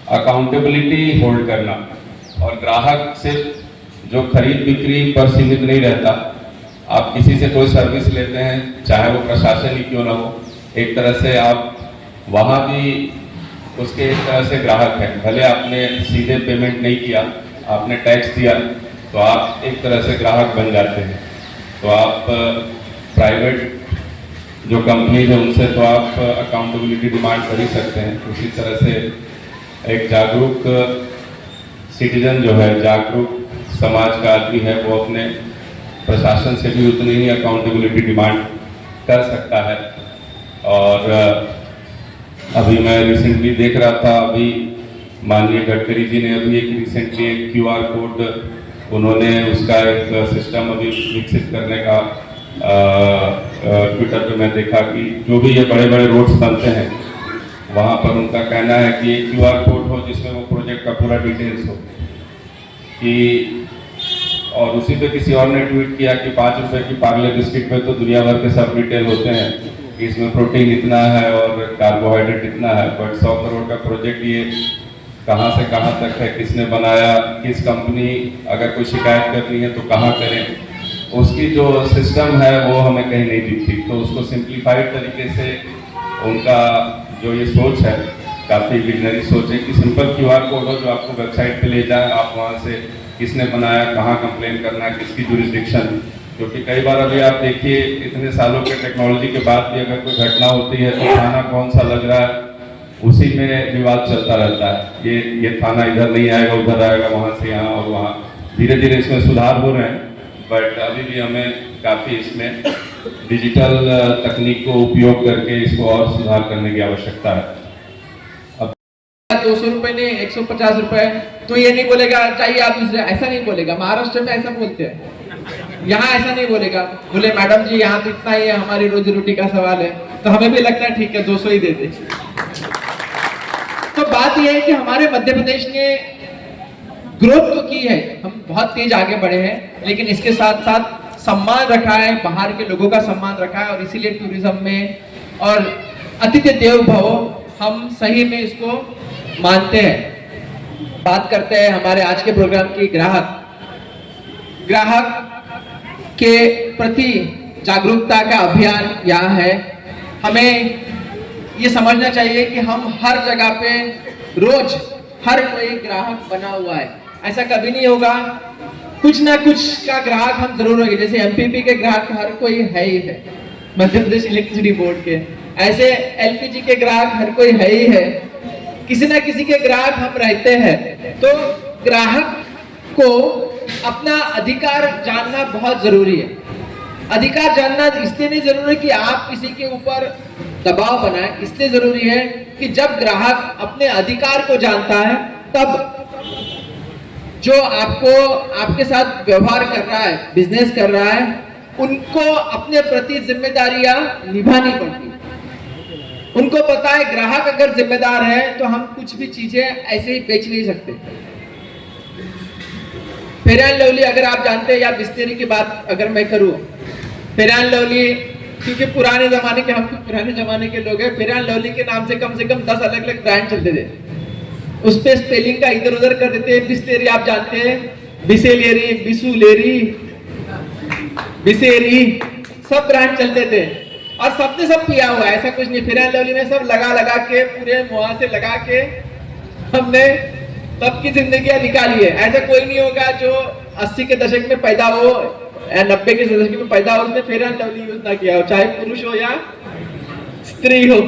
Accountability hold करना और ग्राहक सिर्फ जो खरीद बिक्री पर सीमित नहीं रहता। आप किसी से कोई सर्विस लेते हैं, चाहे वो प्रशासन ही क्यों ना हो, एक तरह से आप वहाँ भी उसके एक तरह से ग्राहक हैं। भले आपने सीधे पेमेंट नहीं किया, आपने टैक्स दिया, तो आप एक तरह से ग्राहक बन जाते हैं। तो आप प्राइवेट जो कंपनीज है उनसे तो आप अकाउंटेबिलिटी डिमांड कर ही सकते हैं। उसी तरह से एक जागरूक सिटीजन जो है, जागरूक समाज का आदमी है, वो अपने प्रशासन से भी उतनी ही अकाउंटेबिलिटी डिमांड कर सकता है। और अभी मैं रिसेंटली देख रहा था, अभी माननीय गडकरी जी ने अभी एक रिसेंटली एक QR कोड उन्होंने उसका एक सिस्टम अभी विकसित करने का ट्विटर पे मैं देखा कि जो भी ये बड़े बड़े रोड्स बनते हैं वहाँ पर उनका कहना है कि एक QR कोड हो जिसमें वो प्रोजेक्ट का पूरा डिटेल्स हो कि, और उसी पे किसी और ने ट्वीट किया कि 5 रुपए की पार्ले बिस्किट पे तो दुनिया भर के सब डिटेल होते हैं कि इसमें प्रोटीन इतना है और कार्बोहाइड्रेट इतना है, बट 100 करोड़ का प्रोजेक्ट ये कहाँ से कहाँ तक है, किसने बनाया, किस कंपनी, अगर कोई शिकायत करनी है तो कहाँ करें, उसकी जो सिस्टम है वो हमें कहीं नहीं दिखती। तो उसको सिंप्लीफाइड तरीके से उनका जो ये सोच है, काफ़ी विजनरी सोच है कि सिंपल QR कोड हो जो आपको वेबसाइट पे ले जाए, आप वहाँ से किसने बनाया, कहाँ कंप्लेन करना है, किसकी जुरिस्डिक्शन। क्योंकि कई बार अभी आप देखिए इतने सालों के टेक्नोलॉजी के बाद भी अगर कोई घटना होती है तो थाना कौन सा लग रहा है उसी में विवाद चलता रहता है। ये थाना इधर नहीं आएगा, उधर आएगा, वहाँ से यहाँ और वहाँ। धीरे धीरे इसमें सुधार हो रहे हैं, बट अभी भी हमें काफ़ी इसमें डिजिटल तकनीक को उपयोग करके इसको और सुधार करने की आवश्यकता है। 200 रुपए ने 150 रुपए, तो ये नहीं बोलेगा चाहिए आप दूसरे, ऐसा नहीं बोलेगा। महाराष्ट्र में ऐसा बोलते हैं, यहाँ ऐसा नहीं बोलेगा। बोले मैडम जी यहाँ तो इतना ही है, हमारी रोजी रोटी का सवाल है, तो हमें भी लगता है ठीक है 200 ही दे दे। तो बात यह है कि हमारे मध्य प्रदेश ने ग्रोथ तो की है, हम बहुत तेज आगे बढ़े हैं, लेकिन इसके साथ साथ सम्मान रखा है, बाहर के लोगों का सम्मान रखा है, और इसीलिए टूरिज्म में और अतिथि देवो भव हम सही में इसको मानते हैं। बात करते हैं हमारे आज के प्रोग्राम की ग्राहक के प्रति जागरूकता का अभियान यहाँ है। हमें ये समझना चाहिए कि हम हर जगह पे रोज हर कोई ग्राहक बना हुआ है, ऐसा कभी नहीं होगा। कुछ ना कुछ का ग्राहक हम जरूर होंगे। जैसे MPP के ग्राहक हर कोई है ही है, मध्य प्रदेश इलेक्ट्रिसिटी बोर्ड के, ऐसे LPG के ग्राहक हर कोई है ही है, किसी ना किसी के ग्राहक हम रहते हैं। तो ग्राहक को अपना अधिकार जानना बहुत जरूरी है। अधिकार जानना इसलिए नहीं जरूरी कि आप किसी के ऊपर दबाव बनाएं, इसलिए जरूरी है कि जब ग्राहक अपने अधिकार को जानता है तब जो आपके साथ व्यवहार कर रहा है, बिजनेस कर रहा है, उनको अपने प्रति जिम्मेदारियां निभानी पड़ती है। उनको पता है ग्राहक अगर जिम्मेदार है तो हम कुछ भी चीजें ऐसे ही बेच नहीं सकते। फेयर एंड लवली अगर आप जानते हैं, या बिस्लेरी की बात अगर मैं करूं, फेयर एंड लवली, क्योंकि पुराने जमाने के, हम तो पुराने जमाने के लोग हैं, फेयर एंड लवली के नाम से कम 10 अलग अलग ब्रांड चलते थे। उस पे स्पेलिंग का इधर उधर कर देते। बिस्लेरी आप जानते हैं, बिसेलेरी, बिसुलेरी, बिसेरी, सब ब्रांड चलते थे और सबने सब पिया हुआ है, ऐसा कुछ नहीं। फेयर एंड लवली में सब लगा के पूरे मुंह से लगा के हमने सबकी जिंदगी निकाली है। ऐसा कोई नहीं होगा जो 80 के दशक में पैदा हो या 90 के दशक में पैदा हो, उसने फेयर एंड लवली यूज ना किया हो, चाहे पुरुष हो या स्त्री हो।